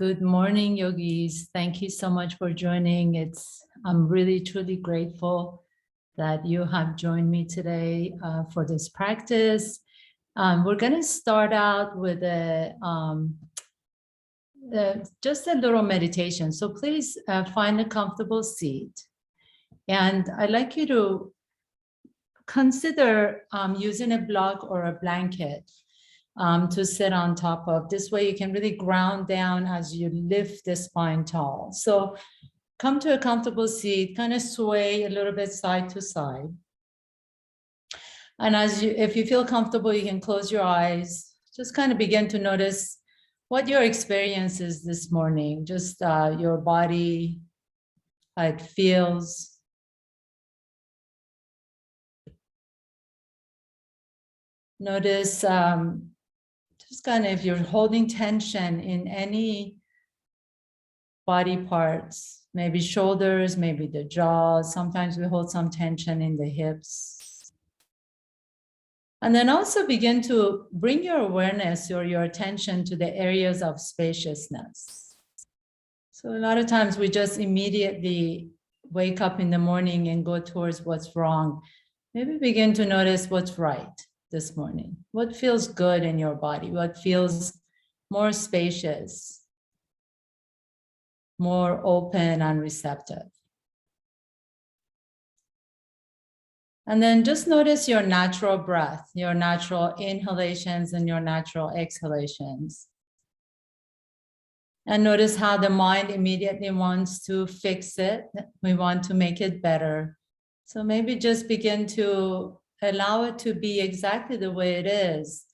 Good morning, yogis. Thank you so much for joining. I'm really, truly grateful that you have joined me today for this practice. We're going to start out with just a little meditation. So please find a comfortable seat. And I'd like you to consider using a block or a blanket to sit on top of. This way you can really ground down as you lift the spine tall. So come to a comfortable seat, kind of sway a little bit side to side. And if you feel comfortable, you can close your eyes. Just kind of begin to notice what your experience is this morning, just your body, how it feels. Notice just kind of if you're holding tension in any body parts, maybe shoulders, maybe the jaw. Sometimes we hold some tension in the hips. And then also begin to bring your awareness or your attention to the areas of spaciousness. So a lot of times we just immediately wake up in the morning and go towards what's wrong. Maybe begin to notice what's right this morning. What feels good in your body? What feels more spacious, more open and receptive? And then just notice your natural breath, your natural inhalations and your natural exhalations. And notice how the mind immediately wants to fix it. We want to make it better. So maybe just begin to allow it to be exactly the way it is.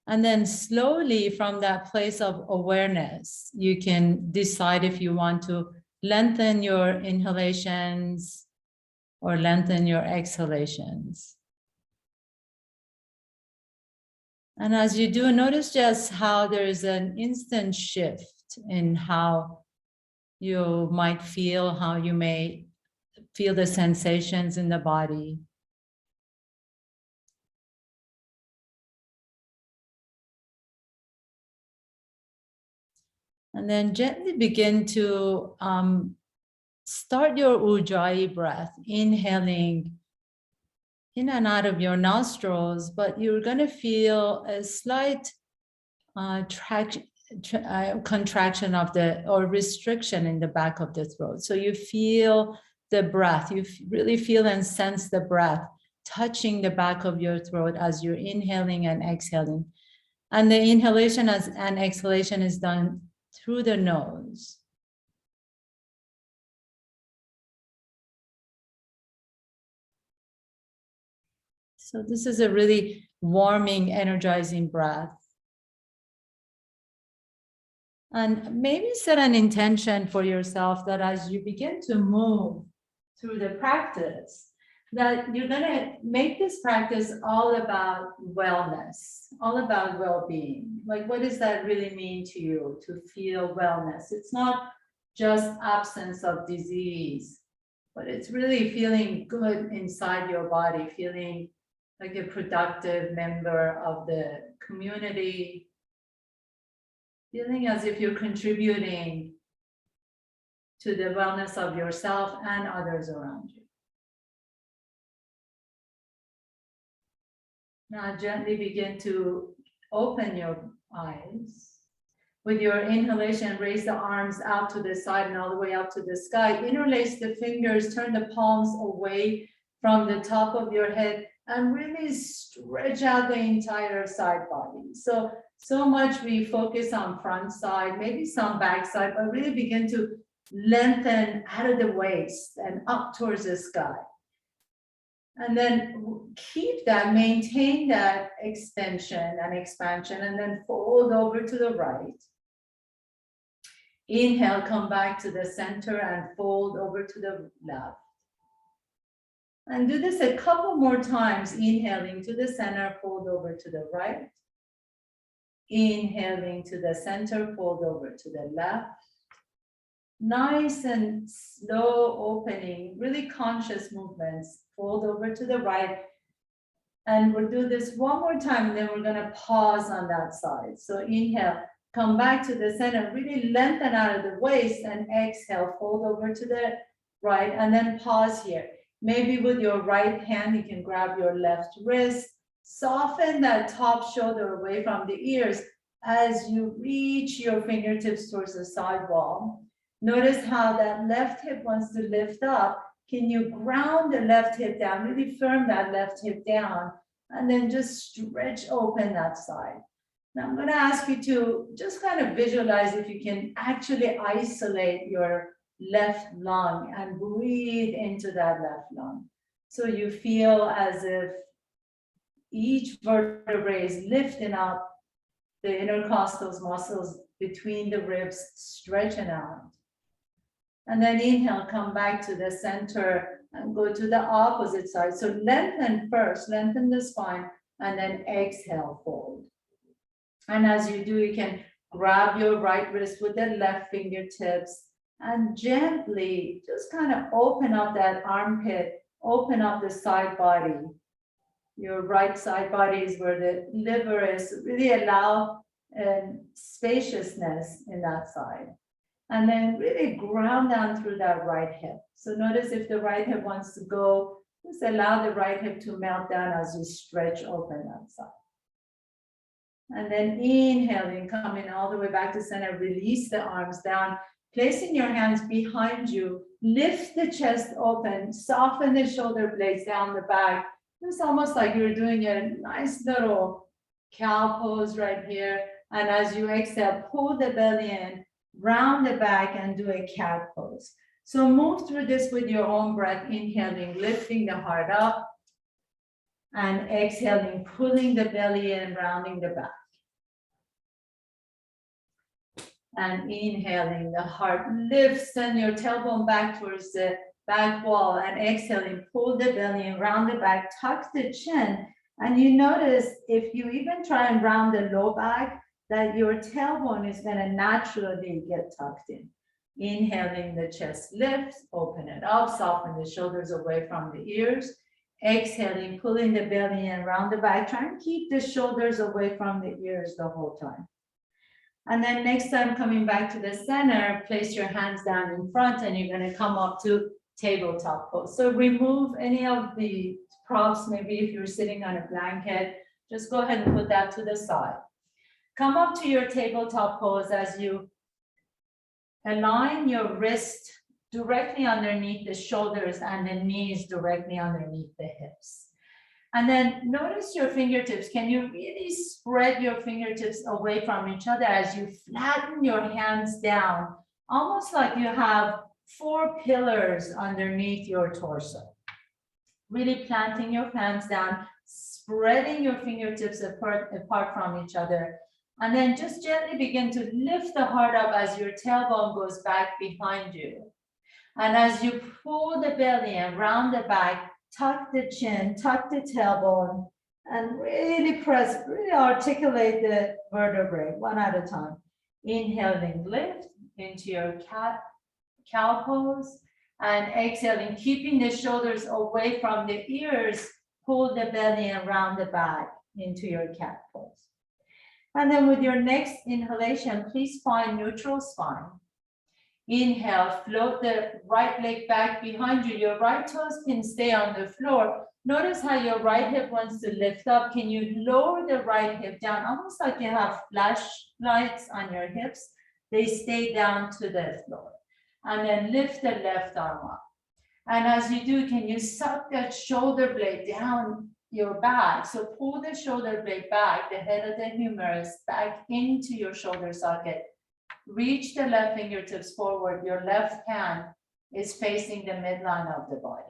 And then slowly from that place of awareness, you can decide if you want to lengthen your inhalations or lengthen your exhalations. And as you do, notice just how there is an instant shift in how you might feel, how you may feel the sensations in the body. And then gently begin to start your Ujjayi breath, inhaling in and out of your nostrils, but you're going to feel a slight contraction of or restriction in the back of the throat. So you feel the breath, you really feel and sense the breath touching the back of your throat as you're inhaling and exhaling. And the inhalation and exhalation is done through the nose. So this is a really warming, energizing breath. And maybe set an intention for yourself that as you begin to move through the practice, that you're going to make this practice all about wellness, all about well-being. Like, what does that really mean to you, to feel wellness? It's not just absence of disease, but it's really feeling good inside your body, feeling like a productive member of the community, feeling as if you're contributing to the wellness of yourself and others around you. Now gently begin to open your eyes. With your inhalation, raise the arms out to the side and all the way up to the sky. Interlace the fingers, turn the palms away from the top of your head and really stretch out the entire side body. So much we focus on front side, maybe some back side, but really begin to lengthen out of the waist and up towards the sky. And then keep that, maintain that extension and expansion, and then fold over to the right. Inhale, come back to the center and fold over to the left. And do this a couple more times, inhaling to the center, fold over to the right. Inhaling to the center, fold over to the left. Nice and slow opening, really conscious movements. Fold over to the right. And we'll do this one more time, and then we're going to pause on that side. So inhale, Come back to the center, really lengthen out of the waist and exhale, fold over to the right, and then pause here. Maybe with your right hand, you can grab your left wrist, soften that top shoulder away from the ears as you reach your fingertips towards the side wall. Notice how that left hip wants to lift up. Can you ground the left hip down, really firm that left hip down, and then just stretch open that side. Now I'm going to ask you to just kind of visualize if you can actually isolate your left lung and breathe into that left lung. So you feel as if each vertebrae is lifting up the intercostal muscles between the ribs, stretching out. And then inhale, come back to the center and go to the opposite side. So lengthen first, lengthen the spine, and then exhale, fold. And as you do, you can grab your right wrist with the left fingertips and gently just kind of open up that armpit, open up the side body. Your right side body is where the liver is. Really allow spaciousness in that side. And then really ground down through that right hip. So notice if the right hip wants to go, just allow the right hip to melt down as you stretch open that side. And then inhaling, coming all the way back to center, release the arms down, placing your hands behind you, lift the chest open, soften the shoulder blades down the back. It's almost like you're doing a nice little cow pose right here. And as you exhale, pull the belly in, round the back and do a cat pose. So move through this with your own breath, inhaling, lifting the heart up, and exhaling, pulling the belly in, rounding the back. And inhaling, the heart lifts and your tailbone back towards the back wall, and exhaling, pull the belly in, round the back, tuck the chin. And you notice if you even try and round the low back, that your tailbone is going to naturally get tucked in. Inhaling, the chest lifts, open it up, soften the shoulders away from the ears. Exhaling, pulling the belly in, round the back. Try and keep the shoulders away from the ears the whole time. And then next time coming back to the center, place your hands down in front and you're going to come up to tabletop pose. So remove any of the props, maybe if you're sitting on a blanket, just go ahead and put that to the side. Come up to your tabletop pose as you align your wrist directly underneath the shoulders and the knees directly underneath the hips. And then notice your fingertips. Can you really spread your fingertips away from each other as you flatten your hands down, almost like you have 4 pillars underneath your torso. Really planting your hands down, spreading your fingertips apart from each other. And then just gently begin to lift the heart up as your tailbone goes back behind you. And as you pull the belly in, round the back, tuck the chin, tuck the tailbone, and really press, really articulate the vertebrae one at a time. Inhaling, lift into your cow pose, and exhaling, keeping the shoulders away from the ears, pull the belly and round the back into your cat pose. And then with your next inhalation, please find neutral spine. Inhale, float the right leg back behind you. Your right toes can stay on the floor. Notice how your right hip wants to lift up. Can you lower the right hip down? Almost like you have flashlights on your hips. They stay down to the floor. And then lift the left arm up. And as you do, can you suck that shoulder blade down your back? So pull the shoulder blade back, the head of the humerus back into your shoulder socket. Reach the left fingertips forward. Your left hand is facing the midline of the body.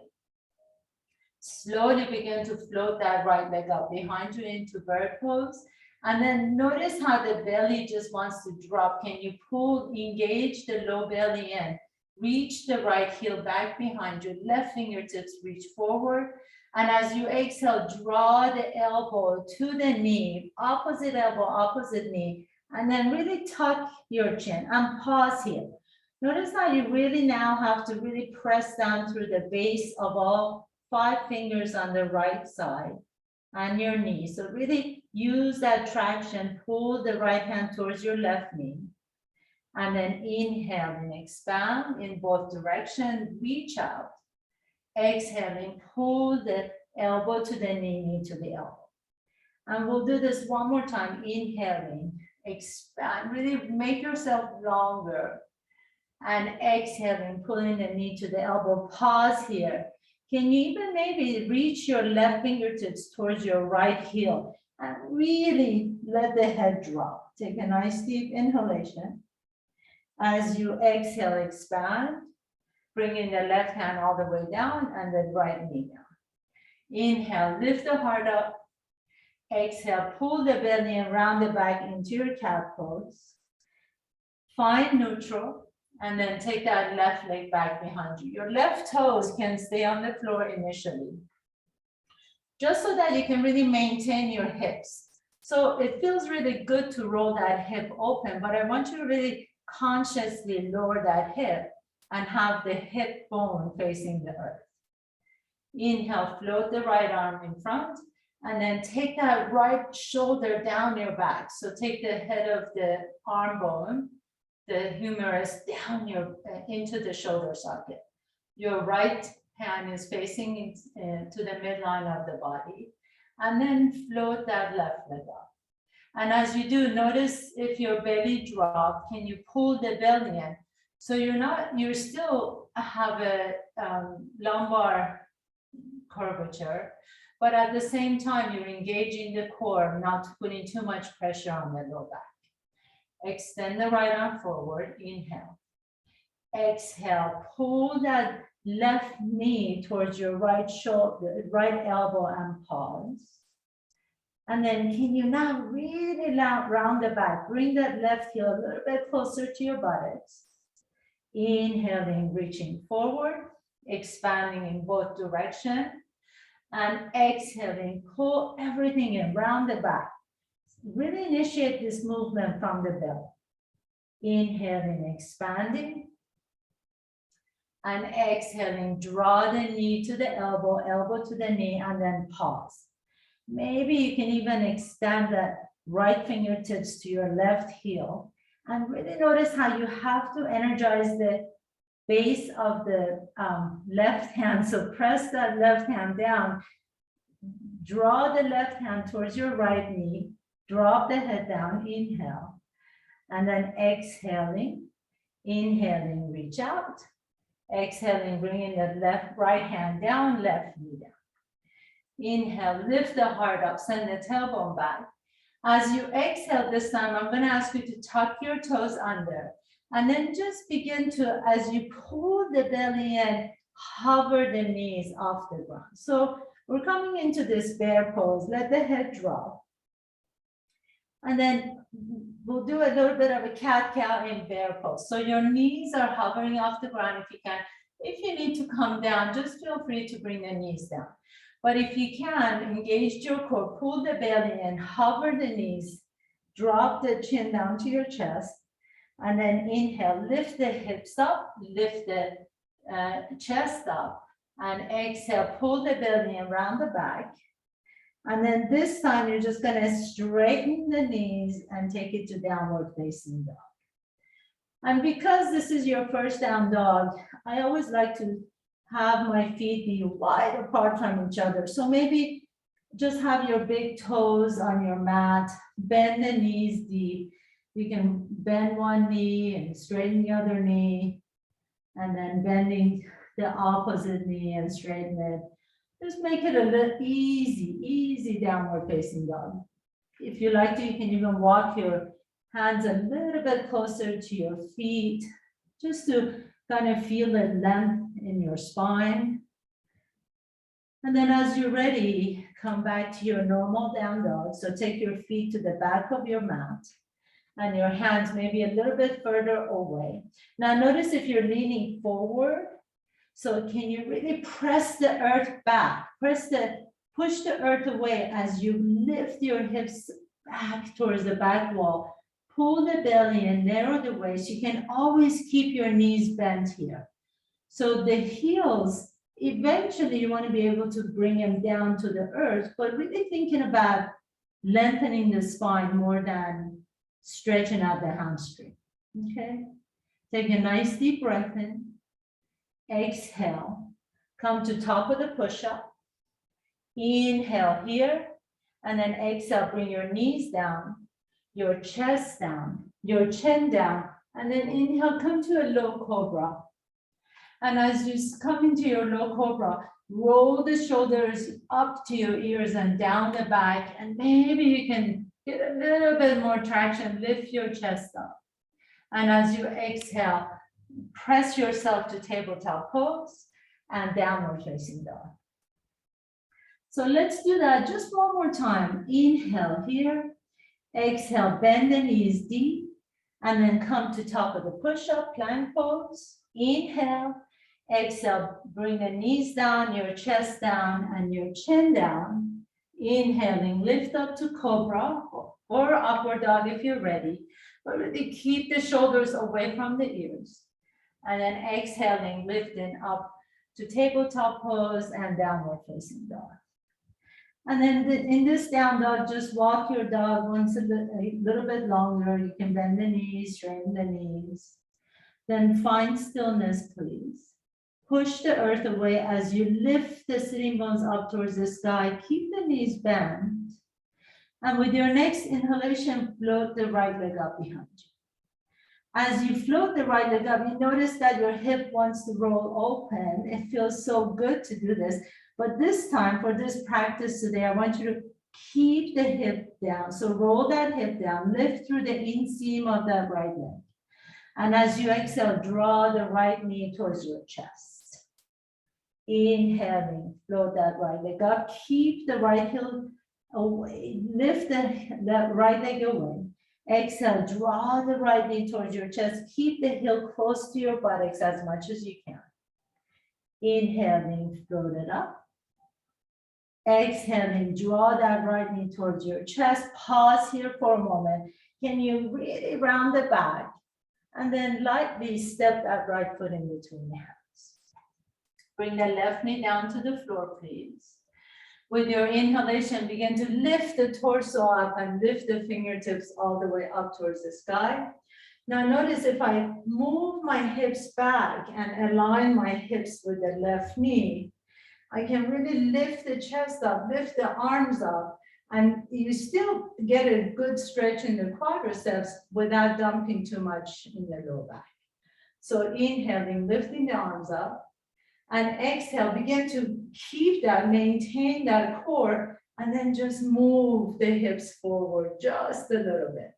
Slowly begin to float that right leg up behind you into bird pose. And then notice how the belly just wants to drop. Can you pull, engage the low belly in? Reach the right heel back behind you. Left fingertips reach forward. And as you exhale, draw the elbow to the knee, opposite elbow, opposite knee. And then really tuck your chin and pause here. Notice how you really now have to really press down through the base of all 5 fingers on the right side and your knee. So really use that traction, pull the right hand towards your left knee. And then inhale and expand in both directions, reach out. Exhaling, pull the elbow to the knee to the elbow. And we'll do this one more time, inhaling, expand, really make yourself longer. And exhaling, pulling the knee to the elbow, pause here. Can you even maybe reach your left fingertips towards your right heel and really let the head drop. Take a nice deep inhalation. As you exhale, expand, bringing the left hand all the way down and the right knee down. Inhale, lift the heart up. Exhale, pull the belly and round the back into your cat pose. Find neutral, and then take that left leg back behind you. Your left toes can stay on the floor initially, just so that you can really maintain your hips. So it feels really good to roll that hip open, but I want you to really consciously lower that hip and have the hip bone facing the earth. Inhale, float the right arm in front, and then take that right shoulder down your back. So take the head of the arm bone, the humerus down into the shoulder socket. Your right hand is facing to the midline of the body, and then float that left leg up. And as you do, notice if your belly drops, can you pull the belly in? So you still have a lumbar curvature, but at the same time, you're engaging the core, not putting too much pressure on the low back. Extend the right arm forward, inhale. Exhale, pull that left knee towards your right shoulder, right elbow, and pause. And then can you now really round the back, bring that left heel a little bit closer to your buttocks. Inhaling, reaching forward, expanding in both directions. And exhaling, pull everything in, round the back. Really initiate this movement from the belly. Inhaling, expanding. And exhaling, draw the knee to the elbow, elbow to the knee, and then pause. Maybe you can even extend the right fingertips to your left heel. And really notice how you have to energize the base of the left hand. So press that left hand down. Draw the left hand towards your right knee. Drop the head down, inhale. And then exhaling, inhaling, reach out. Exhaling, bringing the right hand down, left knee down. Inhale, lift the heart up, send the tailbone back. As you exhale this time, I'm going to ask you to tuck your toes under. And then just begin to, as you pull the belly in, hover the knees off the ground. So we're coming into this bear pose. Let the head drop. And then we'll do a little bit of a cat-cow in bear pose. So your knees are hovering off the ground if you can. If you need to come down, just feel free to bring the knees down. But if you can, engage your core, pull the belly in, hover the knees, drop the chin down to your chest, and then inhale, lift the hips up, lift the chest up, and exhale, pull the belly in, round the back. And then this time, you're just gonna straighten the knees and take it to downward facing dog. And because this is your first down dog, I always like to have my feet be wide apart from each other. So maybe just have your big toes on your mat, bend the knees deep. You can bend one knee and straighten the other knee, and then bending the opposite knee and straighten it. Just make it a little easy downward facing dog. If you like to, you can even walk your hands a little bit closer to your feet, just to kind of feel the length in your spine. And then as you're ready, come back to your normal down dog. So take your feet to the back of your mat and your hands maybe a little bit further away. Now notice if you're leaning forward, so can you really press the earth back? Push the earth away as you lift your hips back towards the back wall. Pull the belly and narrow the waist. You can always keep your knees bent here. So the heels, eventually you want to be able to bring them down to the earth, but really thinking about lengthening the spine more than stretching out the hamstring. Okay, take a nice deep breath in, exhale, come to top of the push-up, inhale here, and then exhale, bring your knees down, your chest down, your chin down, and then inhale, come to a low cobra. And as you come into your low cobra, roll the shoulders up to your ears and down the back, and maybe you can get a little bit more traction, lift your chest up. And as you exhale, press yourself to tabletop pose and downward facing dog. So let's do that just one more time. Inhale here, exhale, bend the knees deep, and then come to top of the push-up, plank pose. Inhale, exhale, bring the knees down, your chest down, and your chin down. Inhaling, lift up to cobra or upward dog if you're ready, but really keep the shoulders away from the ears. And then exhaling, lifting up to tabletop pose and downward facing dog. And then in this down dog, just walk your dog once a little bit longer. You can bend the knees, straighten the knees. Then find stillness, please. Push the earth away as you lift the sitting bones up towards the sky. Keep the knees bent. And with your next inhalation, float the right leg up behind you. As you float the right leg up, you notice that your hip wants to roll open. It feels so good to do this. But this time, for this practice today, I want you to keep the hip down. So roll that hip down, lift through the inseam of that right leg. And as you exhale, draw the right knee towards your chest. Inhaling, float that right leg up. Keep the right heel away. Lift the right leg away. Exhale, draw the right knee towards your chest. Keep the heel close to your buttocks as much as you can. Inhaling, float it up. Exhaling, draw that right knee towards your chest. Pause here for a moment. Can you really round the back? And then lightly step that right foot in between the hands. Bring the left knee down to the floor, please. With your inhalation, begin to lift the torso up and lift the fingertips all the way up towards the sky. Now notice if I move my hips back and align my hips with the left knee, I can really lift the chest up, lift the arms up, and you still get a good stretch in the quadriceps without dumping too much in the low back. So inhaling, lifting the arms up, and exhale, begin to keep that, maintain that core, and then just move the hips forward just a little bit.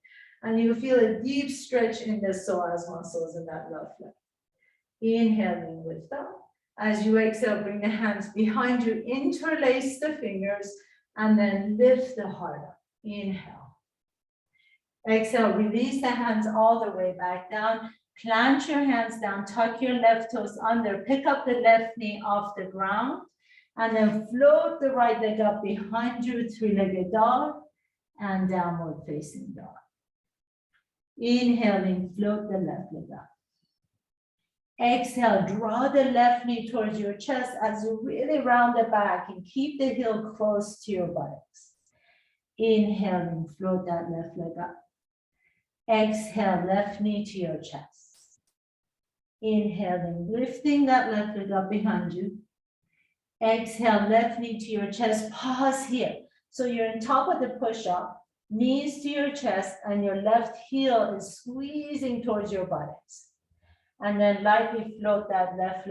And you feel a deep stretch in the psoas muscles in that left leg. Inhaling, lift up. As you exhale, bring the hands behind you, interlace the fingers, and then lift the heart up. Inhale. Exhale, release the hands all the way back down. Plant your hands down, tuck your left toes under, pick up the left knee off the ground, and then float the right leg up behind you, three-legged dog, and downward facing dog. Inhaling, float the left leg up. Exhale, draw the left knee towards your chest as you really round the back and keep the heel close to your buttocks. Inhaling, float that left leg up. Exhale, left knee to your chest. Inhaling, lifting that left leg up behind you. Exhale, left knee to your chest. Pause here. So you're on top of the push-up, knees to your chest, and your left heel is squeezing towards your buttocks. And then lightly float that left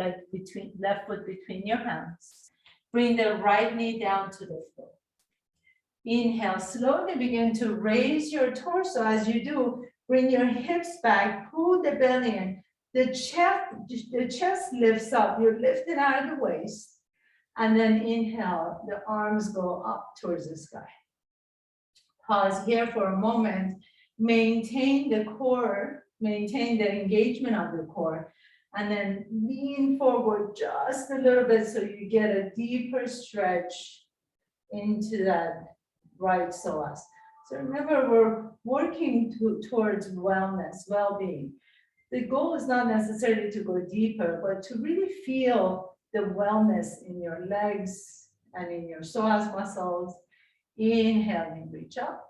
foot between your hands. Bring the right knee down to the floor. Inhale, slowly begin to raise your torso. As you do, bring your hips back, pull the belly in. The chest lifts up, you're lifting out of the waist. And then inhale, the arms go up towards the sky. Pause here for a moment. Maintain the core, maintain the engagement of the core. And then lean forward just a little bit so you get a deeper stretch into that right psoas. So remember, we're working towards wellness, well-being. The goal is not necessarily to go deeper, but to really feel the wellness in your legs and in your psoas muscles, Inhaling, reach up.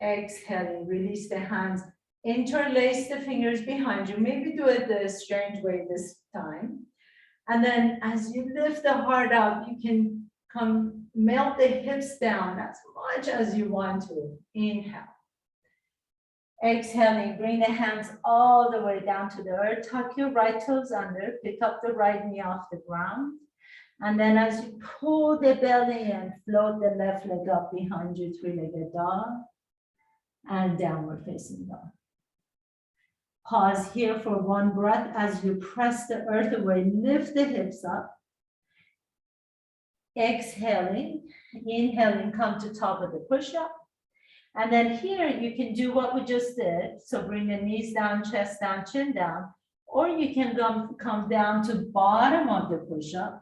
Exhaling, release the hands. Interlace the fingers behind you. Maybe do it the strange way this time. And then as you lift the heart up, you can come melt the hips down as much as you want to. Inhale. Exhaling, bring the hands all the way down to the earth. Tuck your right toes under, pick up the right knee off the ground. And then as you pull the belly in, float the left leg up behind you, three-legged dog, and downward facing dog. Pause here for one breath as you press the earth away, lift the hips up. Exhaling, inhaling, come to top of the push-up. And then here you can do what we just did. So bring the knees down, chest down, chin down, or you can come down to bottom of the push-up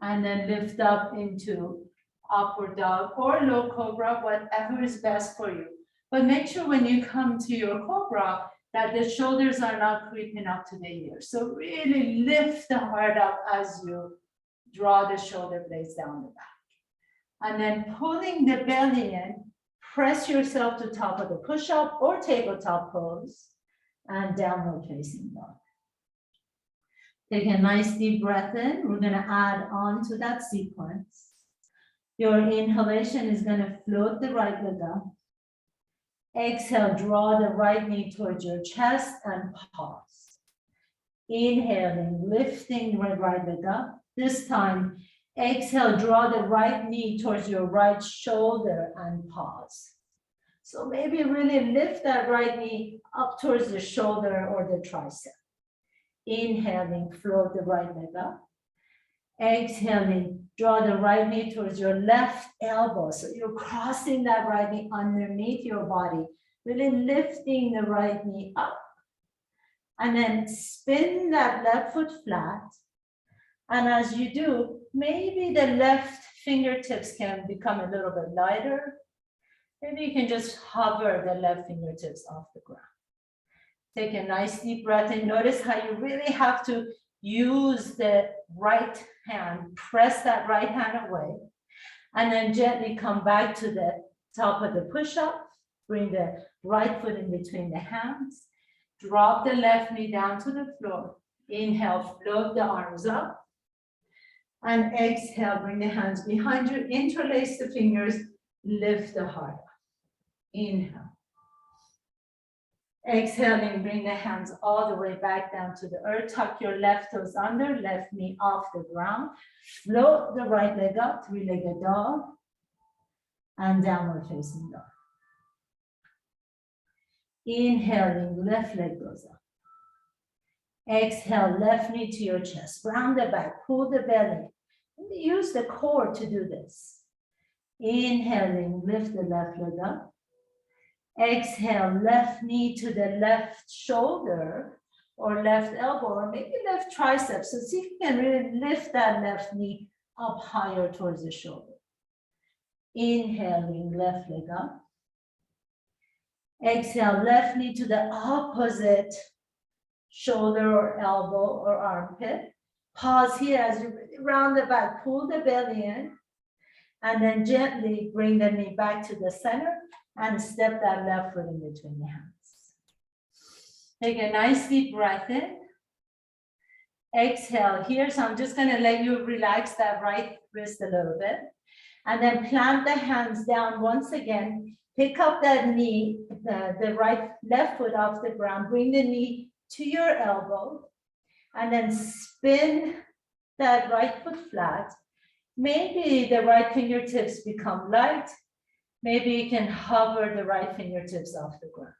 and then lift up into upward dog or low cobra, whatever is best for you. But make sure when you come to your cobra that the shoulders are not creeping up to the ears. So really lift the heart up as you draw the shoulder blades down the back. And then pulling the belly in, press yourself to top of the push-up or tabletop pose and downward facing dog. Take a nice deep breath in. We're gonna add on to that sequence. Your inhalation is gonna float the right leg up. Exhale, draw the right knee towards your chest and pause. Inhaling, lifting the right leg up. This time, exhale, draw the right knee towards your right shoulder and pause. So maybe really lift that right knee up towards the shoulder or the tricep. Inhaling, float the right leg up. Exhaling, draw the right knee towards your left elbow. So you're crossing that right knee underneath your body, really lifting the right knee up. And then spin that left foot flat. And as you do, maybe the left fingertips can become a little bit lighter. Maybe you can just hover the left fingertips off the ground. Take a nice deep breath in. Notice how you really have to use the right hand, press that right hand away, and then gently come back to the top of the push-up. Bring the right foot in between the hands. Drop the left knee down to the floor. Inhale, float the arms up. And exhale, bring the hands behind you, interlace the fingers, lift the heart up. Inhale. Exhaling, bring the hands all the way back down to the earth. Tuck your left toes under, left knee off the ground. Float the right leg up, three-legged dog, and downward facing dog. Inhaling, left leg goes up. Exhale, left knee to your chest. Round the back, pull the belly. Use the core to do this. Inhaling, lift the left leg up. Exhale, left knee to the left shoulder or left elbow or maybe left tricep. So see if you can really lift that left knee up higher towards the shoulder. Inhaling, left leg up. Exhale, left knee to the opposite shoulder or elbow or armpit. Pause here as you round the back, pull the belly in, and then gently bring the knee back to the center and step that left foot in between the hands. Take a nice deep breath in. Exhale here. So I'm just gonna let you relax that right wrist a little bit. And then plant the hands down once again. Pick up that knee, the left foot off the ground. Bring the knee to your elbow. And then spin that right foot flat. Maybe the right fingertips become light. Maybe you can hover the right fingertips off the ground.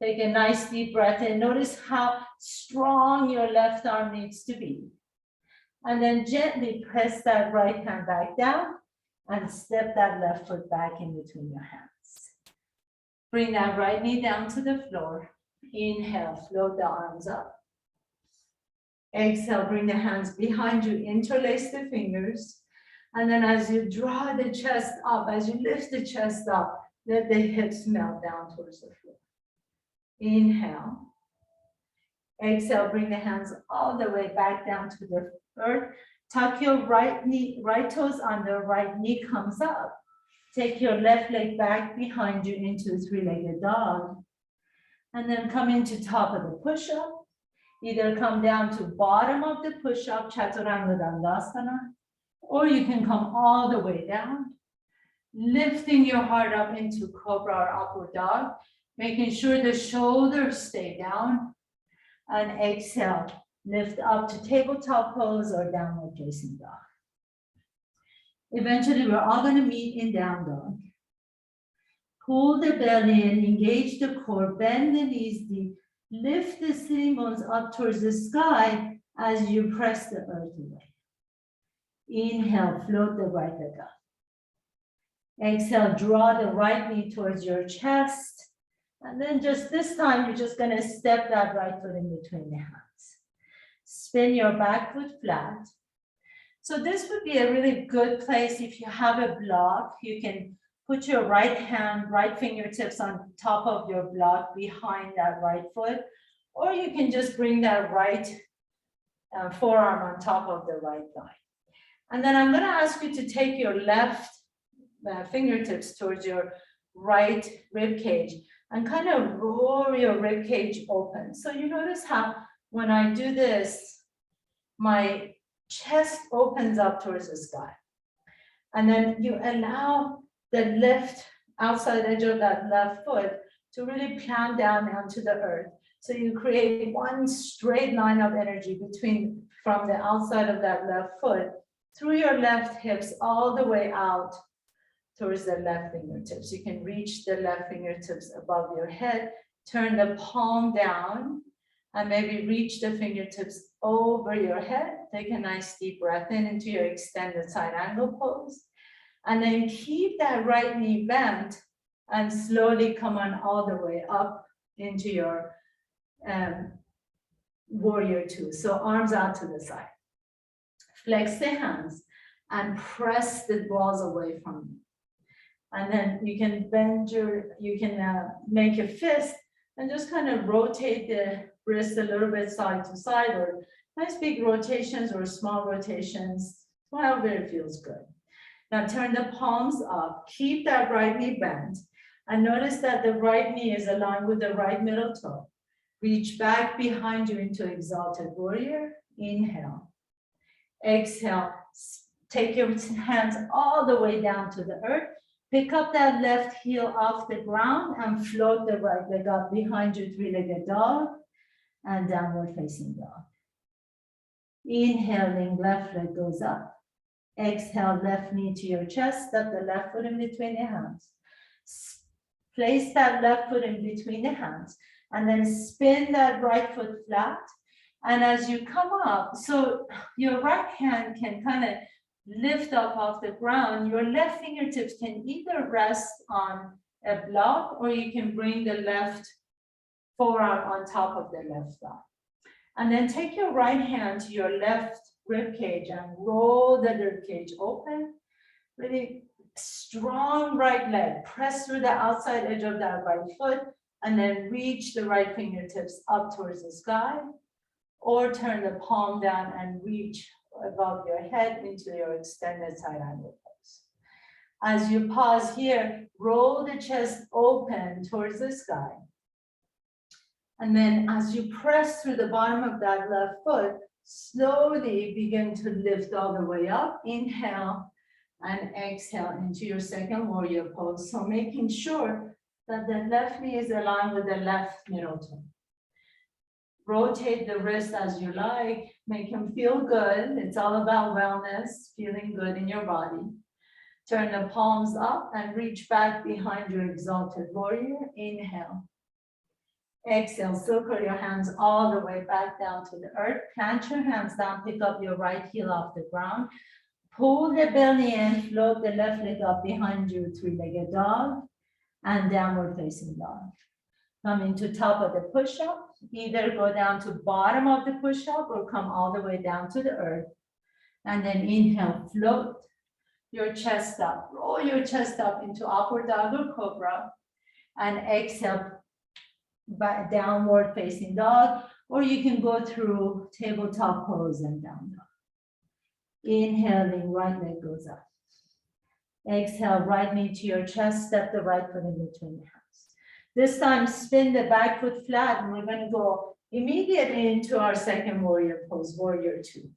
Take a nice deep breath in. Notice how strong your left arm needs to be. And then gently press that right hand back down and step that left foot back in between your hands. Bring that right knee down to the floor. Inhale, float the arms up. Exhale, bring the hands behind you, interlace the fingers. And then as you draw the chest up, as you lift the chest up, let the hips melt down towards the floor. Inhale. Exhale, bring the hands all the way back down to the earth. Tuck your right toes under, right knee comes up. Take your left leg back behind you into three-legged dog. And then come into top of the push-up. Either come down to bottom of the push-up, Chaturanga Dandasana, or you can come all the way down, lifting your heart up into cobra or upward dog, making sure the shoulders stay down, and exhale, lift up to tabletop pose or downward facing dog. Eventually, we're all going to meet in down dog. Pull the belly in, engage the core, bend the knees deep, lift the sitting bones up towards the sky as you press the earth away. Inhale, float the right leg up. Exhale, draw the right knee towards your chest. And then just this time, you're just going to step that right foot in between the hands. Spin your back foot flat. So this would be a really good place if you have a block. You can put your right hand, right fingertips on top of your block behind that right foot, or you can just bring that right forearm on top of the right thigh. And then I'm going to ask you to take your left fingertips towards your right rib cage and kind of roll your rib cage open. So you notice how when I do this, my chest opens up towards the sky. And then you allow the left outside edge of that left foot to really plant down onto the earth. So you create one straight line of energy from the outside of that left foot through your left hips all the way out towards the left fingertips. You can reach the left fingertips above your head, turn the palm down, and maybe reach the fingertips over your head. Take a nice deep breath in into your extended side angle pose. And then keep that right knee bent and slowly come on all the way up into your warrior two. So arms out to the side. Flex the hands and press the balls away from you. And then you can make a fist and just kind of rotate the wrist a little bit side to side, or nice big rotations or small rotations, however it feels good. Now turn the palms up, keep that right knee bent, and notice that the right knee is aligned with the right middle toe. Reach back behind you into exalted warrior. Inhale. Exhale. Take your hands all the way down to the earth. Pick up that left heel off the ground and float the right leg up behind you, three-legged dog and downward facing dog. Inhaling, left leg goes up. Exhale, left knee to your chest, step the left foot in between the hands. Place that left foot in between the hands and then spin that right foot flat. And as you come up, so your right hand can kind of lift up off the ground, your left fingertips can either rest on a block or you can bring the left forearm on top of the left thigh. And then take your right hand to your left rib cage and roll the rib cage open. Really strong right leg. Press through the outside edge of that right foot and then reach the right fingertips up towards the sky, or turn the palm down and reach above your head into your extended side angle pose. As you pause here, roll the chest open towards the sky. And then as you press through the bottom of that left foot, slowly begin to lift all the way up. Inhale and exhale into your second warrior pose. So making sure that the left knee is aligned with the left middle toe. Rotate the wrist as you like, make them feel good. It's all about wellness, feeling good in your body. Turn the palms up and reach back behind your exalted warrior. Inhale. Exhale, circle your hands all the way back down to the earth. Plant your hands down, pick up your right heel off the ground. Pull the belly in, float the left leg up behind you, three-legged dog and downward facing dog. Come into top of the push-up. Either go down to bottom of the push-up or come all the way down to the earth. And then inhale, float your chest up. Roll your chest up into upward dog or cobra. And exhale, back downward facing dog. Or you can go through tabletop pose and down dog. Inhaling, right leg goes up. Exhale, right knee to your chest, step the right foot in between the hands. This time, spin the back foot flat, and we're going to go immediately into our second warrior pose, warrior two.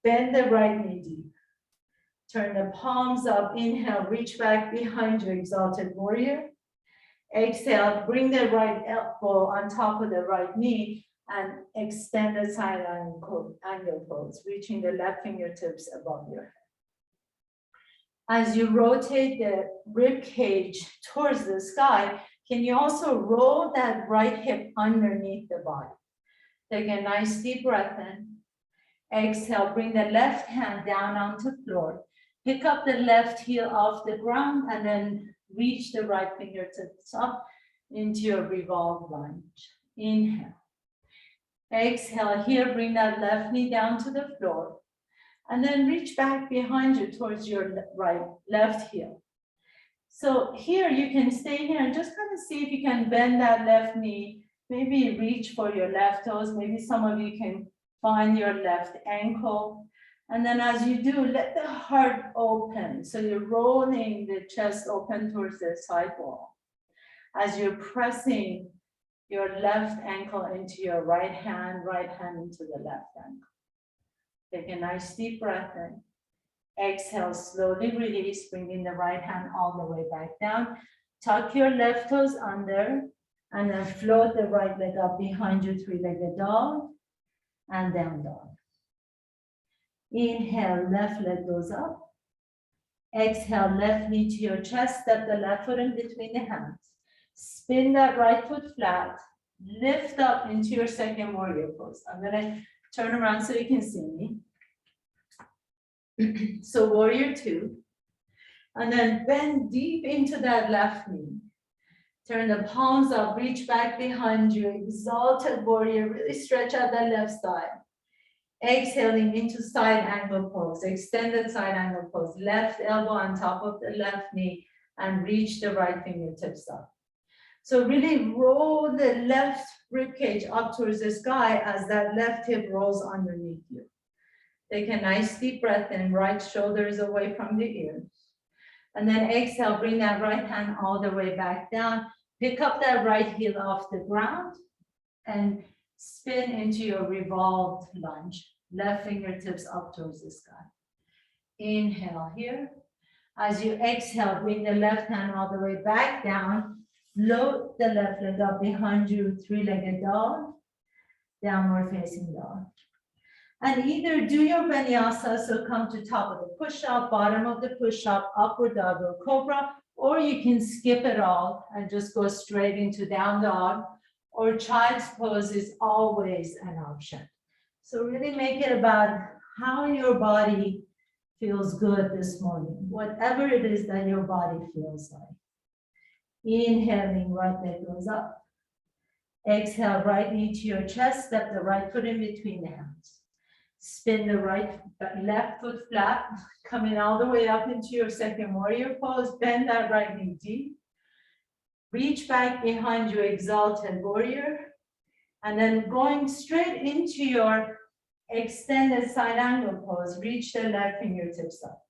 Bend the right knee deep. Turn the palms up, inhale, reach back behind your exalted warrior. Exhale, bring the right elbow on top of the right knee and extend the side angle pose, reaching the left fingertips above your head. As you rotate the rib cage towards the sky, can you also roll that right hip underneath the body? Take a nice deep breath in. Exhale, bring the left hand down onto the floor. Pick up the left heel off the ground and then reach the right fingertips up into your revolved lunge. Inhale. Exhale, here, bring that left knee down to the floor. And then reach back behind you towards your left heel. So here you can stay here and just kind of see if you can bend that left knee, maybe reach for your left toes, maybe some of you can find your left ankle. And then as you do, let the heart open. So you're rolling the chest open towards the side wall. As you're pressing your left ankle into your right hand into the left ankle. Take a nice deep breath in. Exhale, slowly release, bringing the right hand all the way back down. Tuck your left toes under, and then float the right leg up behind you, three-legged dog, and down dog. Inhale, left leg goes up. Exhale, left knee to your chest, step the left foot in between the hands. Spin that right foot flat, lift up into your second warrior pose. I'm gonna turn around so you can see me. So warrior two, and then bend deep into that left knee. Turn the palms up, reach back behind you, exalted warrior, really stretch out that left side. Exhaling into side angle pose, extended side angle pose, left elbow on top of the left knee and reach the right fingertips up. So really roll the left ribcage up towards the sky as that left hip rolls underneath you. Take a nice deep breath in, right shoulders away from the ears. And then exhale, bring that right hand all the way back down. Pick up that right heel off the ground and spin into your revolved lunge. Left fingertips up towards the sky. Inhale here. As you exhale, bring the left hand all the way back down. Float the left leg up behind you, three-legged dog, downward facing dog. And either do your vinyasa, so come to top of the push-up, bottom of the push-up, upward dog or cobra, or you can skip it all and just go straight into down dog, or child's pose is always an option. So really make it about how your body feels good this morning, whatever it is that your body feels like. Inhaling, right leg goes up. Exhale, right knee to your chest, step the right foot in between the hands. Spin the left foot flat, coming all the way up into your second warrior pose. Bend that right knee deep. Reach back behind your exalted warrior. And then going straight into your extended side angle pose, reach the left fingertips up.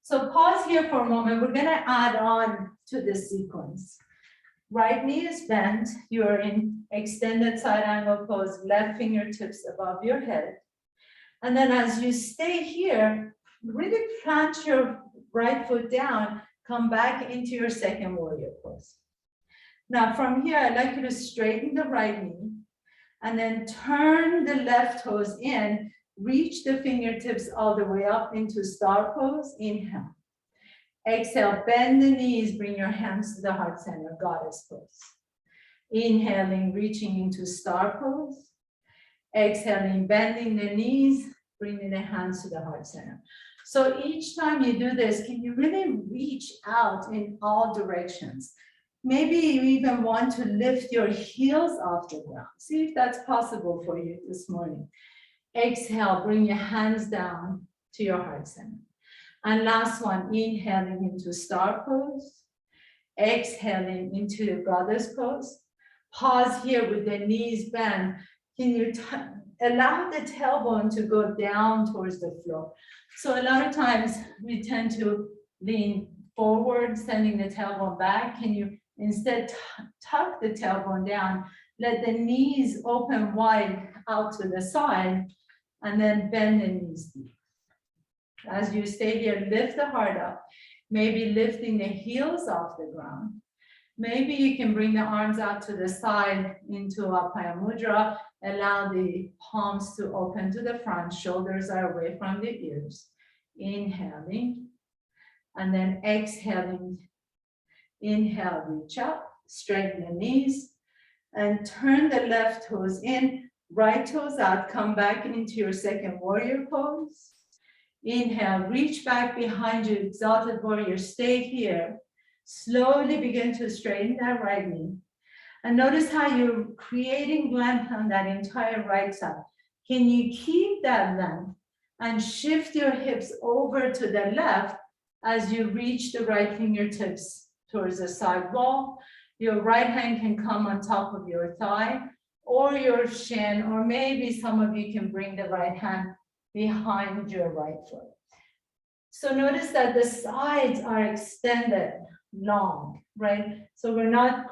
So pause here for a moment. We're gonna add on to this sequence. Right knee is bent. You're in extended side angle pose, left fingertips above your head. And then as you stay here, really plant your right foot down, come back into your second warrior pose. Now from here, I'd like you to straighten the right knee and then turn the left toes in, reach the fingertips all the way up into star pose, inhale. Exhale, bend the knees, bring your hands to the heart center, goddess pose. Inhaling, reaching into star pose. Exhaling, bending the knees, bringing the hands to the heart center. So each time you do this, can you really reach out in all directions? Maybe you even want to lift your heels off the ground. See if that's possible for you this morning. Exhale, bring your hands down to your heart center. And last one, inhaling into star pose. Exhaling into goddess pose. Pause here with the knees bent. Can you allow the tailbone to go down towards the floor? So a lot of times we tend to lean forward, sending the tailbone back. Can you instead tuck the tailbone down, let the knees open wide out to the side, and then bend the knees deep. As you stay here, lift the heart up, maybe lifting the heels off the ground. Maybe you can bring the arms out to the side into Apaya Mudra. Allow the palms to open to the front, shoulders are away from the ears. Inhaling, and then exhaling. Inhale, reach up, straighten the knees, and turn the left toes in, right toes out, come back into your second warrior pose. Inhale, reach back behind you, exalted warrior, stay here. Slowly begin to straighten that right knee. And notice how you're creating length on that entire right side. Can you keep that length and shift your hips over to the left as you reach the right fingertips towards the side wall? Your right hand can come on top of your thigh or your shin, or maybe some of you can bring the right hand behind your right foot. So notice that the sides are extended long, right? So we're not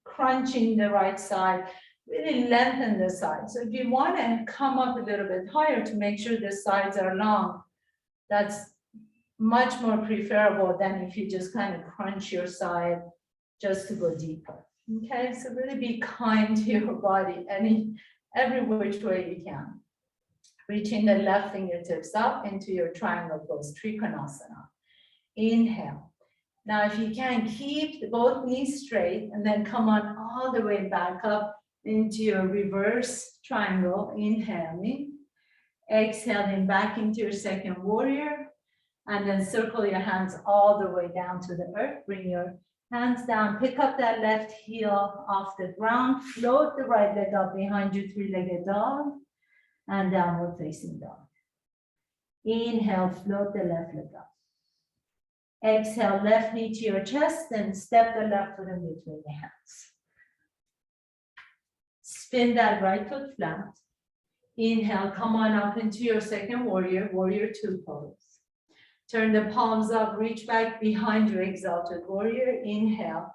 crunching the right side, really lengthen the side. So if you want to come up a little bit higher to make sure the sides are long, that's much more preferable than if you just kind of crunch your side just to go deeper. Okay, so really be kind to your body every which way you can. Reaching the left fingertips up into your triangle pose, Trikonasana. Inhale. Now, if you can, keep both knees straight and then come on all the way back up into your reverse triangle. Inhaling. Exhaling back into your second warrior. And then circle your hands all the way down to the earth. Bring your hands down. Pick up that left heel off the ground. Float the right leg up behind you, three-legged dog. And downward facing dog. Inhale, float the left leg up. Exhale, left knee to your chest and step the left foot in between the hands. Spin that right foot flat. Inhale, come on up into your second warrior, warrior two pose. Turn the palms up, reach back behind your exalted warrior. Inhale.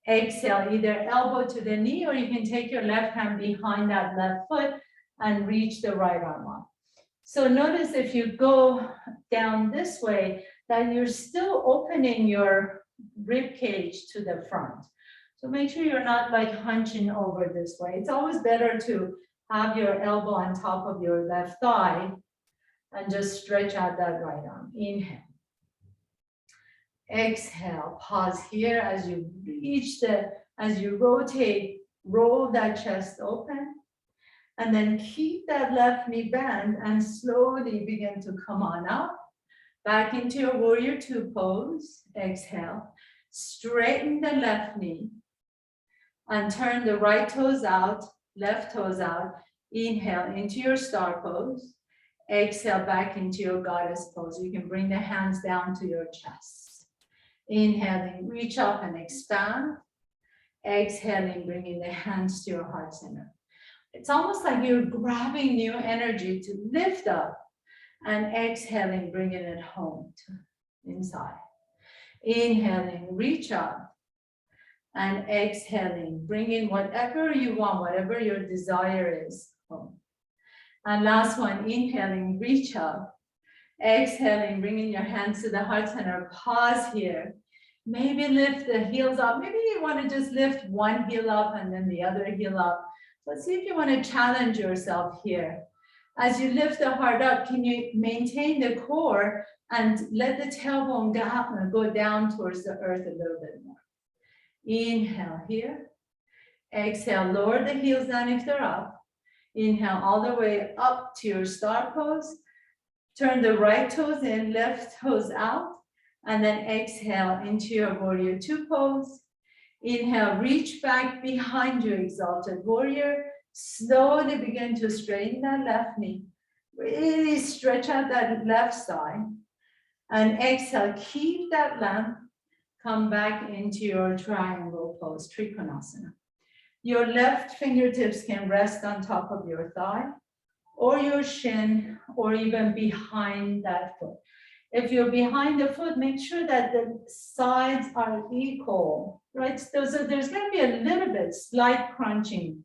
Exhale, either elbow to the knee or you can take your left hand behind that left foot and reach the right arm up. So notice if you go down this way, that you're still opening your rib cage to the front. So make sure you're not like hunching over this way. It's always better to have your elbow on top of your left thigh and just stretch out that right arm. Inhale. Exhale, pause here as you reach as you rotate, roll that chest open. And then keep that left knee bent and slowly begin to come on up. Back into your warrior two pose. Exhale. Straighten the left knee. And turn the right toes out, left toes out. Inhale into your star pose. Exhale back into your goddess pose. You can bring the hands down to your chest. Inhaling, reach up and expand. Exhaling, bringing the hands to your heart center. It's almost like you're grabbing new energy to lift up and exhaling, bringing it home to inside. Inhaling, reach up and exhaling, bring in whatever you want, whatever your desire is home. And last one, inhaling, reach up, exhaling, bringing your hands to the heart center. Pause here. Maybe lift the heels up. Maybe you want to just lift one heel up and then the other heel up. Let's see if you want to challenge yourself here. As you lift the heart up, can you maintain the core and let the tailbone go down towards the earth a little bit more? Inhale here. Exhale, lower the heels down if they're up. Inhale all the way up to your star pose. Turn the right toes in, left toes out. And then exhale into your warrior two pose. Inhale, reach back behind your exalted warrior. Slowly begin to straighten that left knee. Really stretch out that left side. And exhale, keep that length. Come back into your triangle pose, Trikonasana. Your left fingertips can rest on top of your thigh or your shin or even behind that foot. If you're behind the foot, make sure that the sides are equal, right? So there's going to be a little bit slight crunching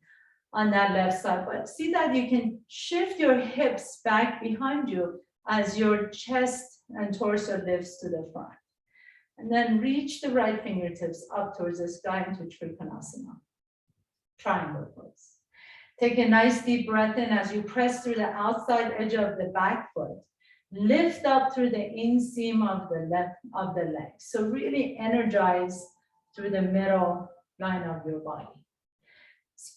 on that left side, but see that you can shift your hips back behind you as your chest and torso lifts to the front. And then reach the right fingertips up towards the sky into Trikonasana, triangle pose. Take a nice deep breath in as you press through the outside edge of the back foot. Lift up through the inseam of the leg. So really energize through the middle line of your body.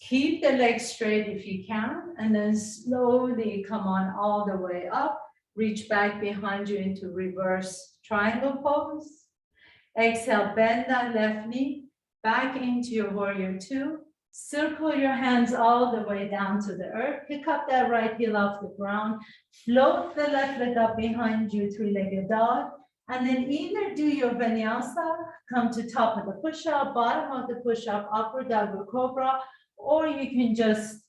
Keep the legs straight if you can, and then slowly come on all the way up. Reach back behind you into reverse triangle pose. Exhale, bend that left knee back into your warrior two. Circle your hands all the way down to the earth. Pick up that right heel off the ground. Float the left leg up behind you, three-legged dog. And then either do your vinyasa, come to top of the push-up, bottom of the push-up, upper dog or cobra, or you can just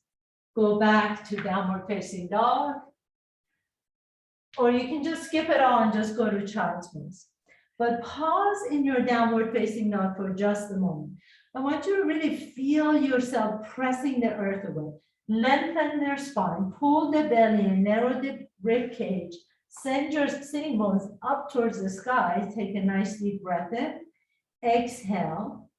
go back to downward facing dog. Or you can just skip it all and just go to child's pose. But pause in your downward facing dog for just a moment. I want you to really feel yourself pressing the earth away. Lengthen their spine, pull the belly and narrow the rib cage. Send your sitting bones up towards the sky. Take a nice deep breath in. Exhale.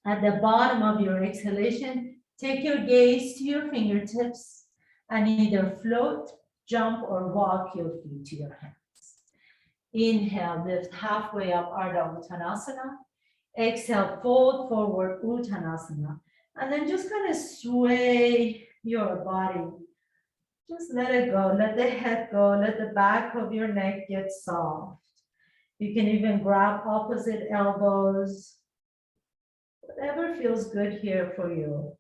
At the bottom of your exhalation, take your gaze to your fingertips and either float, jump, or walk your feet to your hands. Inhale, lift halfway up, Ardha Uttanasana. Exhale, fold forward, Uttanasana. And then just kind of sway your body. Just let it go, let the head go, let the back of your neck get soft. You can even grab opposite elbows. Whatever feels good here for you.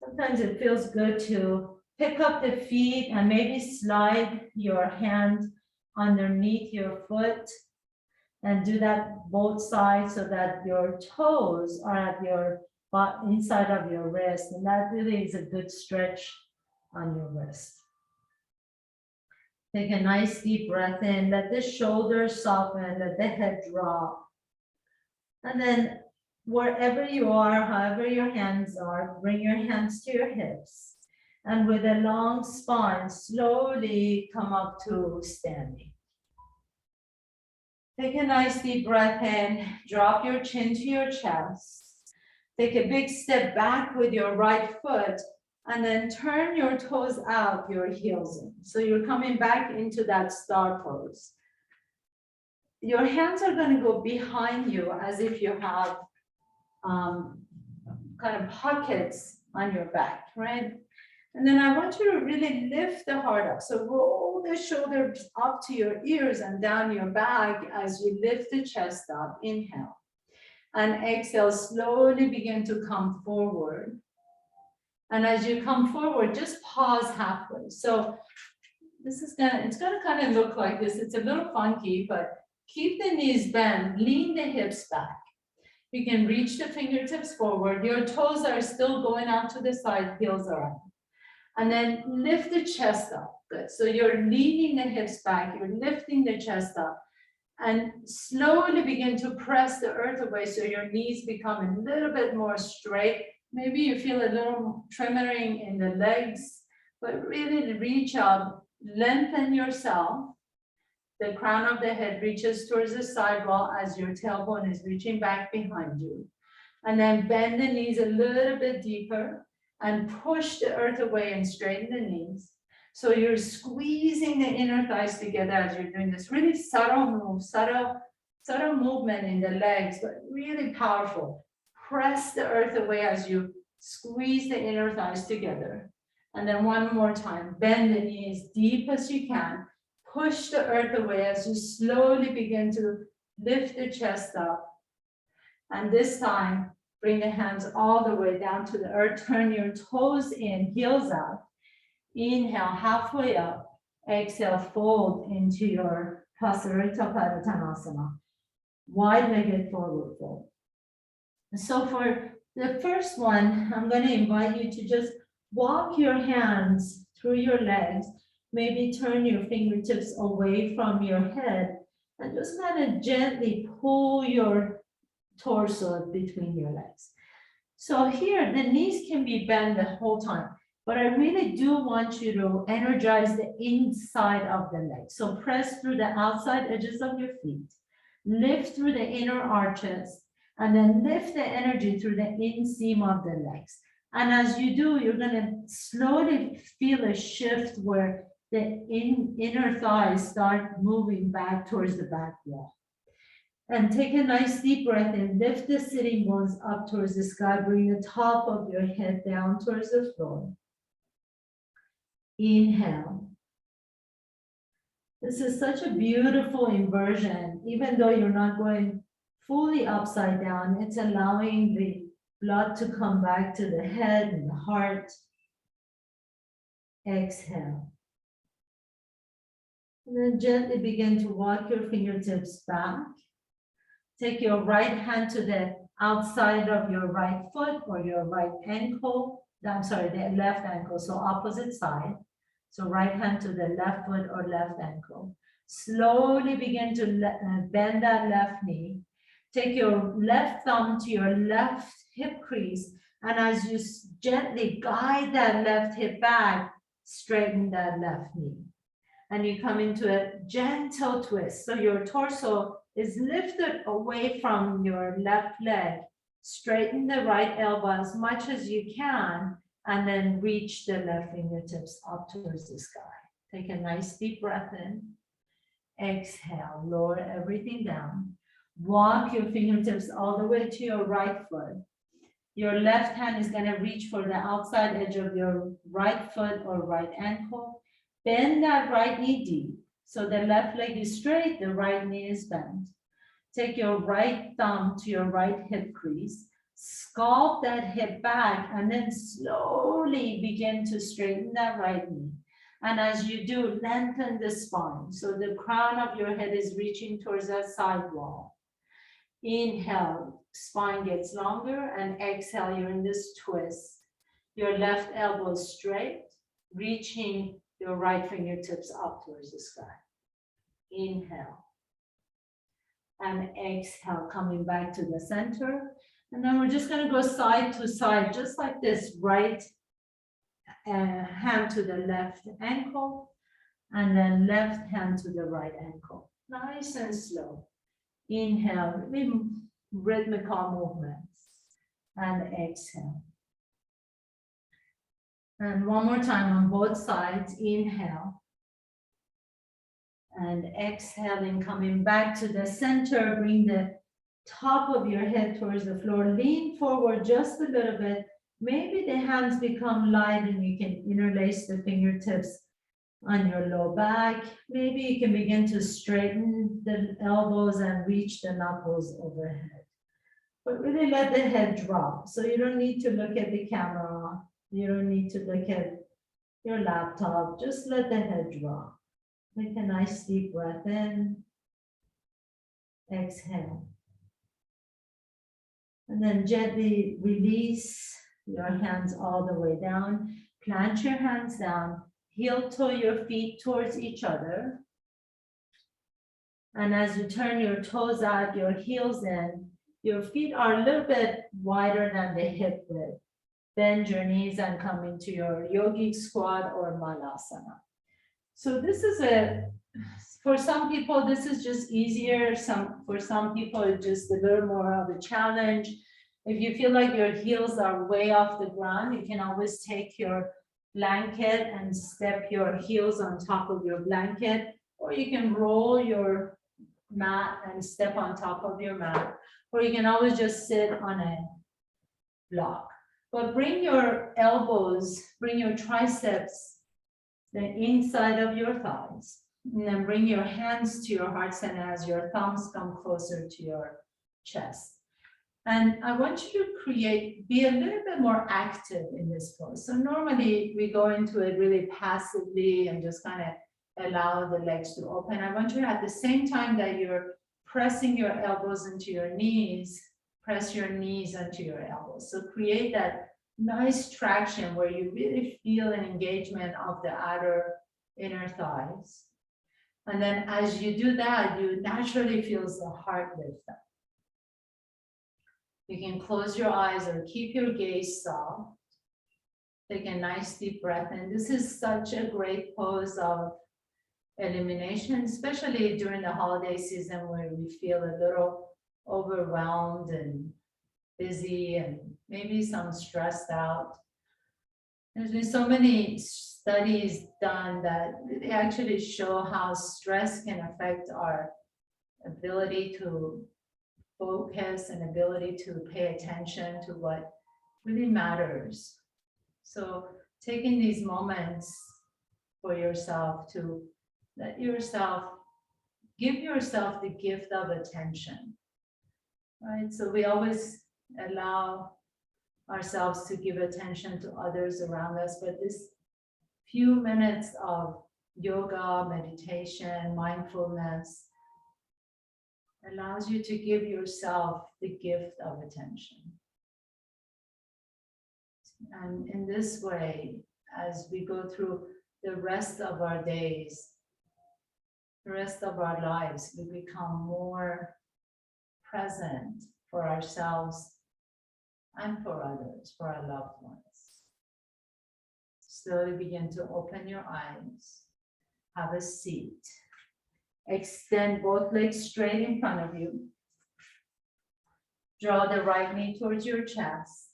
Sometimes it feels good to pick up the feet and maybe slide your hand underneath your foot and do that both sides so that your toes are at your inside of your wrist, and that really is a good stretch on your wrist. Take a nice deep breath in, let the shoulders soften, let the head drop. And then wherever you are, however your hands are, bring your hands to your hips. And with a long spine, slowly come up to standing. Take a nice deep breath in, drop your chin to your chest. Take a big step back with your right foot, and then turn your toes out, your heels in. So you're coming back into that star pose. Your hands are going to go behind you as if you have kind of pockets on your back, right? And then I want you to really lift the heart up. So roll the shoulders up to your ears and down your back as you lift the chest up. Inhale. And exhale, slowly begin to come forward. And as you come forward, just pause halfway. So this is it's gonna kind of look like this. It's a little funky, but keep the knees bent, lean the hips back. You can reach the fingertips forward. Your toes are still going out to the side, heels are up. And then lift the chest up. Good. So you're leaning the hips back, you're lifting the chest up, and slowly begin to press the earth away so your knees become a little bit more straight. Maybe you feel a little tremoring in the legs, but really reach up, lengthen yourself. The crown of the head reaches towards the side wall as your tailbone is reaching back behind you. And then bend the knees a little bit deeper and push the earth away and straighten the knees. So you're squeezing the inner thighs together as you're doing this really subtle move, subtle movement in the legs, but really powerful. Press the earth away as you squeeze the inner thighs together. And then one more time, bend the knees deep as you can. Push the earth away as you slowly begin to lift the chest up. And this time, bring the hands all the way down to the earth. Turn your toes in, heels out. Inhale, halfway up. Exhale, fold into your Pasarita Padottanasana. Wide-legged forward fold. So for the first one, I'm going to invite you to just walk your hands through your legs. maybe turn your fingertips away from your head and just kind of gently pull your torso between your legs. So here, the knees can be bent the whole time, but I really do want you to energize the inside of the leg. So press through the outside edges of your feet, lift through the inner arches, and then lift the energy through the inseam of the legs. And as you do, you're gonna slowly feel a shift where the inner thighs start moving back towards the back wall. And take a nice deep breath in, lift the sitting bones up towards the sky, bring the top of your head down towards the floor. Inhale. This is such a beautiful inversion. Even though you're not going fully upside down, it's allowing the blood to come back to the head and the heart. Exhale. And then gently begin to walk your fingertips back. Take your right hand to the outside of your right foot or your right ankle. I'm sorry, the left ankle, so opposite side. So right hand to the left foot or left ankle. Slowly begin to bend that left knee. Take your left thumb to your left hip crease. And as you gently guide that left hip back, straighten that left knee. And you come into a gentle twist. So your torso is lifted away from your left leg. Straighten the right elbow as much as you can, and then reach the left fingertips up towards the sky. Take a nice deep breath in. Exhale, lower everything down. Walk your fingertips all the way to your right foot. Your left hand is going to reach for the outside edge of your right foot or right ankle. Bend that right knee deep. So the left leg is straight, the right knee is bent. Take your right thumb to your right hip crease. Sculpt that hip back and then slowly begin to straighten that right knee. And as you do, lengthen the spine. So the crown of your head is reaching towards that side wall. Inhale, spine gets longer, and exhale, you're in this twist. Your left elbow is straight, reaching your right fingertips up towards the sky. Inhale. And exhale, coming back to the center. And then we're just going to go side to side, just like this. Right hand to the left ankle, and then left hand to the right ankle. Nice and slow. Inhale, rhythmical movements. And exhale. And one more time on both sides. Inhale. And exhaling, coming back to the center, bring the top of your head towards the floor. Lean forward just a little bit. Maybe the hands become light and you can interlace the fingertips on your low back. Maybe you can begin to straighten the elbows and reach the knuckles overhead. But really let the head drop. So you don't need to look at the camera. You don't need to look at your laptop. Just let the head drop. Take a nice deep breath in. Exhale. And then gently release your hands all the way down. Plant your hands down. Heel toe your feet towards each other. And as you turn your toes out, your heels in, your feet are a little bit wider than the hip width. Bend your knees and come into your yogic squat or malasana. So this is for some people, this is just easier. For some people, it's just a little more of a challenge. If you feel like your heels are way off the ground, you can always take your blanket and step your heels on top of your blanket, or you can roll your mat and step on top of your mat, or you can always just sit on a block. But bring your elbows, bring your triceps, the inside of your thighs, and then bring your hands to your heart center as your thumbs come closer to your chest. And I want you to be a little bit more active in this pose. So normally we go into it really passively and just kind of allow the legs to open. I want you to, at the same time that you're pressing your elbows into your knees, press your knees into your elbows. So create that nice traction where you really feel an engagement of the outer inner thighs. And then as you do that, you naturally feel the heart lift up. You can close your eyes or keep your gaze soft. Take a nice deep breath in. This is such a great pose of elimination, especially during the holiday season where we feel a little overwhelmed and busy and maybe some stressed out. There's been so many studies done that really actually show how stress can affect our ability to focus and ability to pay attention to what really matters. So taking these moments for yourself to let yourself, give yourself the gift of attention, right? So we always allow ourselves to give attention to others around us, but this few minutes of yoga, meditation, mindfulness allows you to give yourself the gift of attention. And in this way, as we go through the rest of our days, the rest of our lives, we become more present for ourselves and for others, for our loved ones. Slowly begin to open your eyes. Have a seat. Extend both legs straight in front of you. Draw the right knee towards your chest.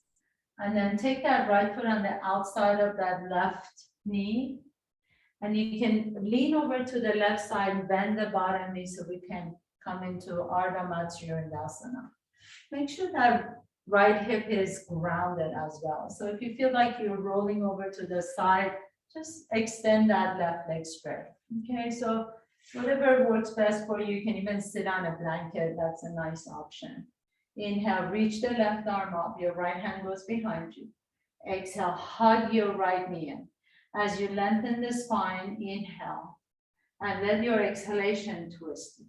And then take that right foot on the outside of that left knee. And you can lean over to the left side, bend the bottom knee so we can come into Ardha Matsyendrasana. Make sure that right hip is grounded as well. So if you feel like you're rolling over to the side, just extend that left leg straight. Okay, so whatever works best for you, you can even sit on a blanket. That's a nice option. Inhale, reach the left arm up. Your right hand goes behind you. Exhale, hug your right knee in. As you lengthen the spine, inhale, and let your exhalation twist.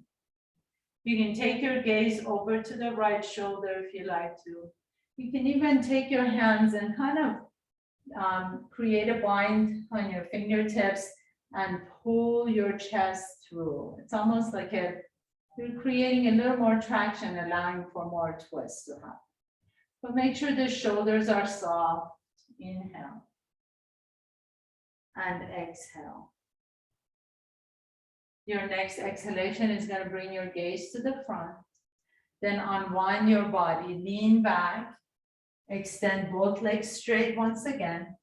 You can take your gaze over to the right shoulder if you like to. You can even take your hands and kind of create a bind on your fingertips and pull your chest through. It's almost like you're creating a little more traction, allowing for more twist to happen. But make sure the shoulders are soft. Inhale. And exhale. Your next exhalation is going to bring your gaze to the front. Then unwind your body, lean back, extend both legs straight once again.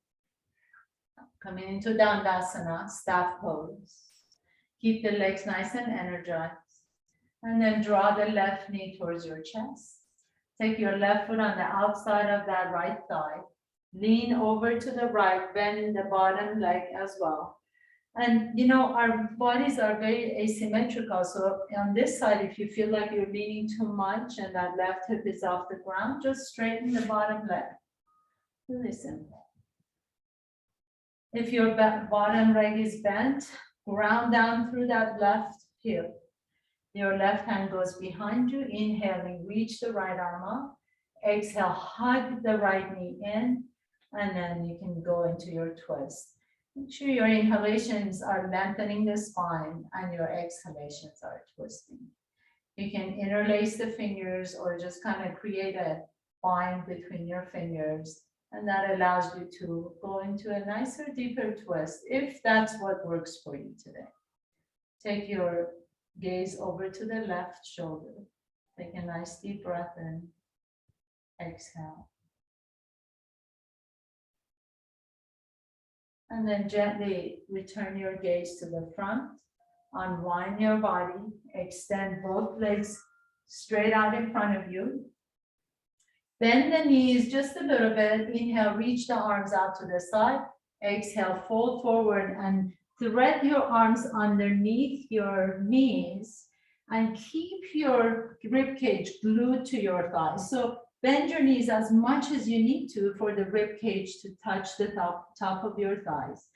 Coming into Dandasana, staff pose. Keep the legs nice and energized. And then draw the left knee towards your chest. Take your left foot on the outside of that right thigh. Lean over to the right, bend the bottom leg as well. And you know, our bodies are very asymmetrical. So on this side, if you feel like you're leaning too much and that left hip is off the ground, just straighten the bottom leg. Really simple. If your bottom leg is bent, ground down through that left hip. Your left hand goes behind you. Inhaling, reach the right arm up. Exhale, hug the right knee in. And then you can go into your twist. Make sure your inhalations are lengthening the spine and your exhalations are twisting. You can interlace the fingers or just kind of create a bind between your fingers. And that allows you to go into a nicer, deeper twist if that's what works for you today. Take your gaze over to the left shoulder. Take a nice deep breath in. Exhale. And then gently return your gaze to the front. Unwind your body. Extend both legs straight out in front of you. Bend the knees just a little bit. Inhale, reach the arms out to the side. Exhale, fold forward and thread your arms underneath your knees and keep your rib cage glued to your thighs. So bend your knees as much as you need to for the rib cage to touch the top of your thighs.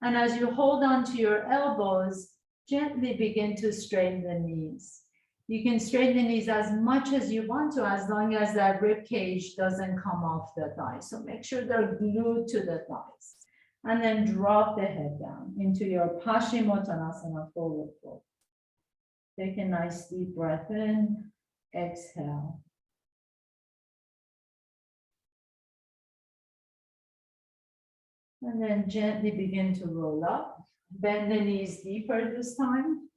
And as you hold on to your elbows, gently begin to straighten the knees. You can straighten the knees as much as you want to, as long as that rib cage doesn't come off the thighs. So make sure they're glued to the thighs. And then drop the head down into your Paschimottanasana forward fold. Take a nice deep breath in, exhale. And then gently begin to roll up. Bend the knees deeper this time.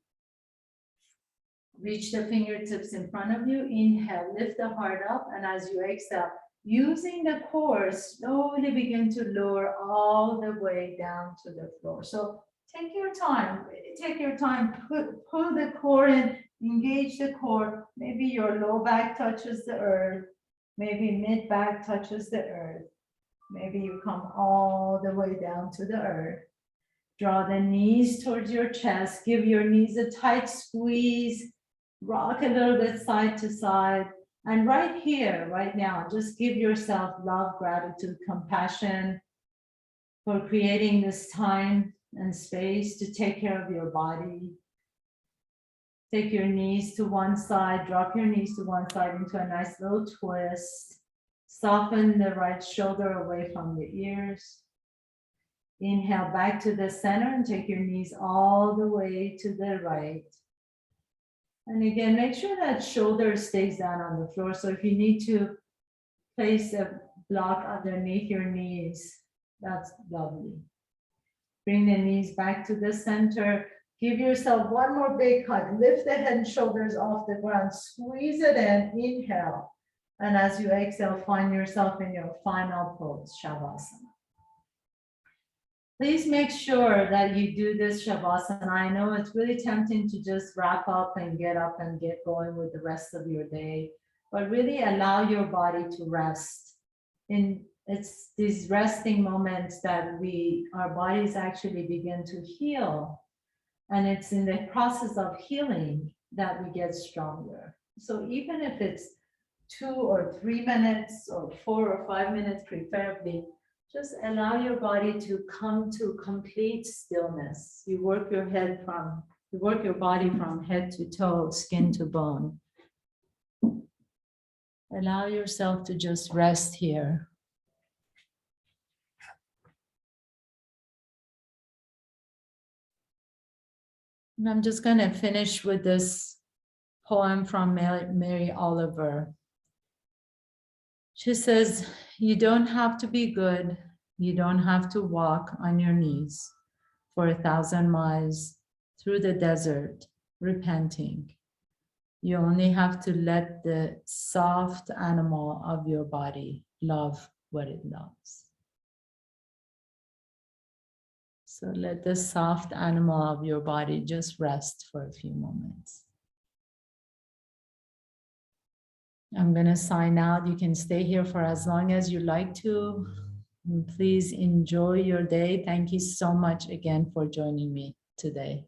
Reach the fingertips in front of you. Inhale, lift the heart up. And as you exhale, using the core, slowly begin to lower all the way down to the floor. So take your time, really take your time, pull the core in, engage the core. Maybe your low back touches the earth. Maybe mid back touches the earth. Maybe you come all the way down to the earth. Draw the knees towards your chest. Give your knees a tight squeeze. Rock a little bit side to side. And right here, right now, just give yourself love, gratitude, compassion for creating this time and space to take care of your body. Take your knees to one side, drop your knees to one side into a nice little twist. Soften the right shoulder away from the ears. Inhale back to the center and take your knees all the way to the right. And again, make sure that shoulder stays down on the floor. So if you need to place a block underneath your knees, that's lovely. Bring the knees back to the center. Give yourself one more big hug. Lift the head and shoulders off the ground. Squeeze it in. Inhale. And as you exhale, find yourself in your final pose, Shavasana. Please make sure that you do this Shavasana. I know it's really tempting to just wrap up and get going with the rest of your day, but really allow your body to rest. It's these resting moments that our bodies actually begin to heal. And it's in the process of healing that we get stronger. So even if it's 2 or 3 minutes or 4 or 5 minutes, preferably, just allow your body to come to complete stillness. You work your body from head to toe, skin to bone. Allow yourself to just rest here. And I'm just going to finish with this poem from Mary Oliver. She says, you don't have to be good. You don't have to walk on your knees for 1,000 miles through the desert, repenting. You only have to let the soft animal of your body love what it loves. So let the soft animal of your body just rest for a few moments. I'm going to sign out. You can stay here for as long as you like to. And please enjoy your day. Thank you so much again for joining me today.